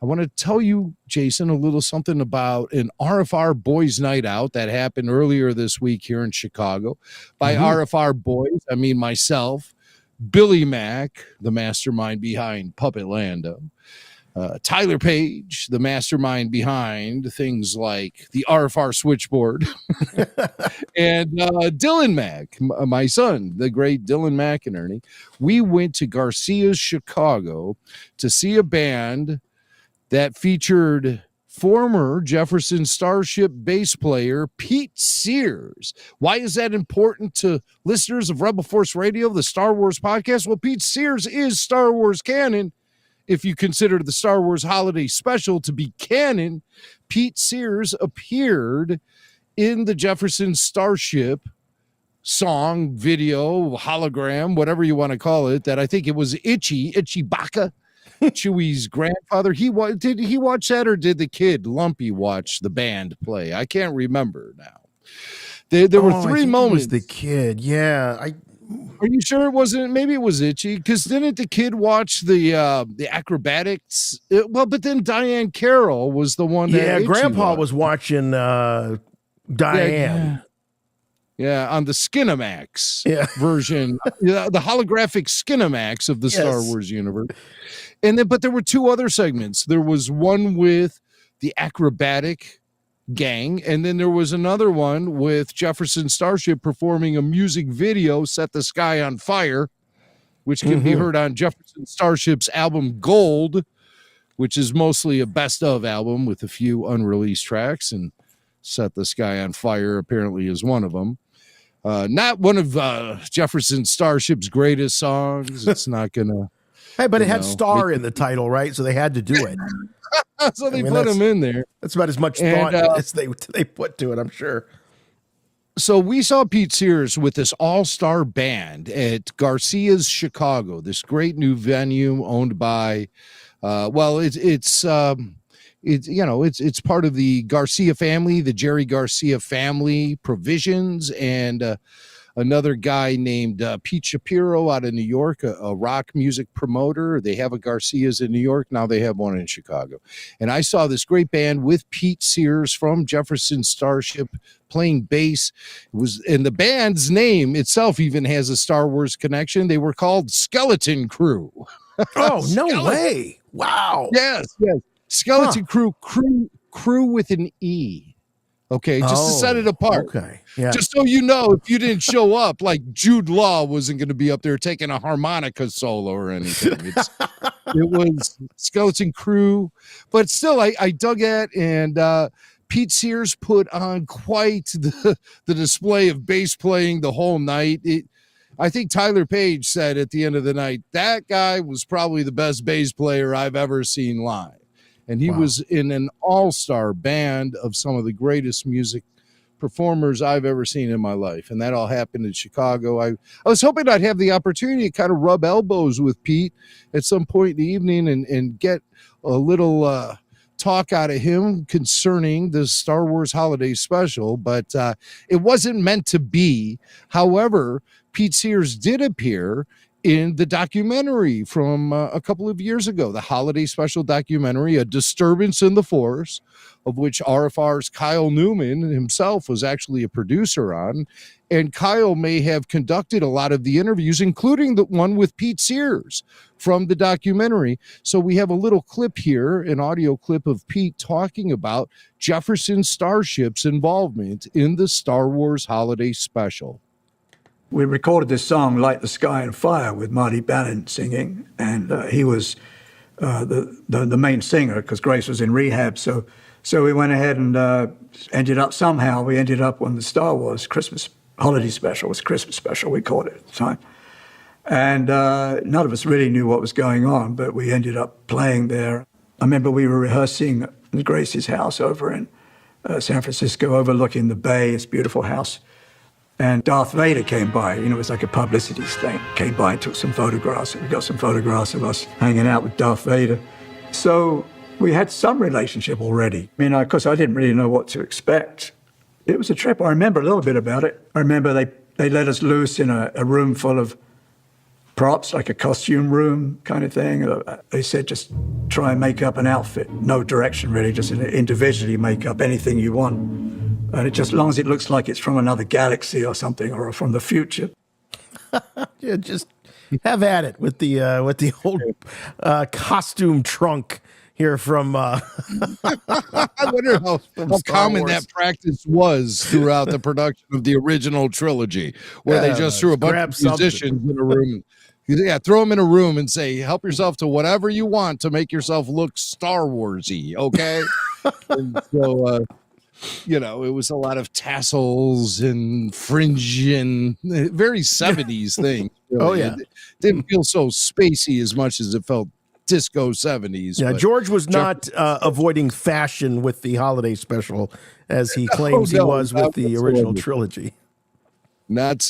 I want to tell you, Jason, a little something about an RFR Boys Night Out that happened earlier this week here in Chicago. By RFR Boys, I mean myself, Billy Mack, the mastermind behind Puppet Lando, Tyler Page, the mastermind behind things like the RFR switchboard, and Dylan Mack, my son, the great Dylan McInerney. We went to Garcia's Chicago to see a band that featured former Jefferson Starship bass player Pete Sears. Why is that important to listeners of Rebel Force Radio, the Star Wars podcast? Well, Pete Sears is Star Wars canon. If you consider the Star Wars Holiday Special to be canon, Pete Sears appeared in the Jefferson Starship song, video, hologram, whatever you want to call it, that I think it was Itchy Baca, Chewie's grandfather. Did he watch that, or did the kid Lumpy watch the band play? I can't remember now. There were three moments. It was the kid, yeah. Are you sure it wasn't? Maybe it was Itchy, because didn't the kid watch the acrobatics? But then Diane Carroll was the one that. Yeah, Itchy Grandpa was watching Diane. Yeah, on the Skinamax version, the holographic Skinamax of the Star Wars universe. But there were two other segments. There was one with the acrobatic gang, and then there was another one with Jefferson Starship performing a music video, Set the Sky on Fire, which can be heard on Jefferson Starship's album Gold, which is mostly a best of album with a few unreleased tracks, and Set the Sky on Fire apparently is one of them. Not one of Jefferson Starship's greatest songs. It's not gonna hey, but it had Star in the title, right? So they had to do it. So they put him in there. That's about as much thought as they put to it, I'm sure. So we saw Pete Sears with this all-star band at Garcia's Chicago, this great new venue owned by, it's part of the Garcia family, the Jerry Garcia family provisions, and another guy named Pete Shapiro out of New York, a rock music promoter. They have a Garcia's in New York. Now they have one in Chicago. And I saw this great band with Pete Sears from Jefferson Starship playing bass. And the band's name itself even has a Star Wars connection. They were called Skeleton Crew. Oh, no way. Wow. Yes. Skeleton Crew with an E. Okay, just to set it apart. Okay, yeah. Just so you know, if you didn't show up, like Jude Law wasn't going to be up there taking a harmonica solo or anything. It was Skeleton Crew, but still, I dug it, and Pete Sears put on quite the display of bass playing the whole night. I think Tyler Page said at the end of the night, that guy was probably the best bass player I've ever seen live. And he was in an all-star band of some of the greatest music performers I've ever seen in my life. And that all happened in Chicago. I was hoping I'd have the opportunity to kind of rub elbows with Pete at some point in the evening and get a little talk out of him concerning the Star Wars Holiday Special. But it wasn't meant to be. However, Pete Sears did appear in the documentary from a couple of years ago, the Holiday Special documentary, A Disturbance in the Force, of which RFR's Kyle Newman himself was actually a producer on. And Kyle may have conducted a lot of the interviews, including the one with Pete Sears from the documentary. So we have a little clip here, an audio clip of Pete talking about Jefferson Starship's involvement in the Star Wars Holiday Special. We recorded this song, Light the Sky on Fire, with Marty Balin singing, and he was the main singer because Grace was in rehab. So we went ahead and ended up on the Star Wars Christmas Holiday Special. It was Christmas Special, we called it at the time. And none of us really knew what was going on, but we ended up playing there. I remember we were rehearsing at Grace's house over in San Francisco, overlooking the bay, this beautiful house. And Darth Vader came by, it was like a publicity thing, came by and took some photographs. And we got some photographs of us hanging out with Darth Vader. So we had some relationship already. Of course, I didn't really know what to expect. It was a trip. I remember a little bit about it. I remember they let us loose in a room full of props, like a costume room kind of thing. They said just try and make up an outfit, no direction really, just individually make up anything you want, and it just, as long as it looks like it's from another galaxy or something, or from the future. Yeah, just have at it with the old costume trunk here from. I wonder how common Wars. that practice was throughout the production of the original trilogy, where they just threw a bunch grab of musicians in a room. Yeah, throw them in a room and say, help yourself to whatever you want to make yourself look Star Wars-y, okay? And so, it was a lot of tassels and fringe and very 70s thing. Really. Oh, yeah. It didn't feel so spacey as much as it felt disco 70s. Yeah, but George was not avoiding fashion with the holiday special, as he claims he was with the original trilogy. Not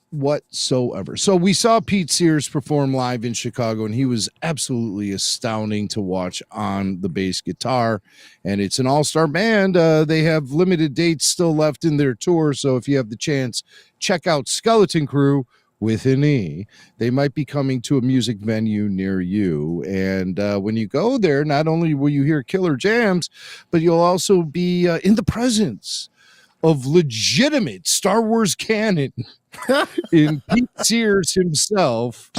whatsoever. So we saw Pete Sears perform live in Chicago, and he was absolutely astounding to watch on the bass guitar. And it's an all-star band. They have limited dates still left in their tour, so if you have the chance, check out Skeleton Crew with an E. They might be coming to a music venue near you. And when you go there, not only will you hear killer jams, but you'll also be in the presence of legitimate Star Wars canon in Pete Sears himself.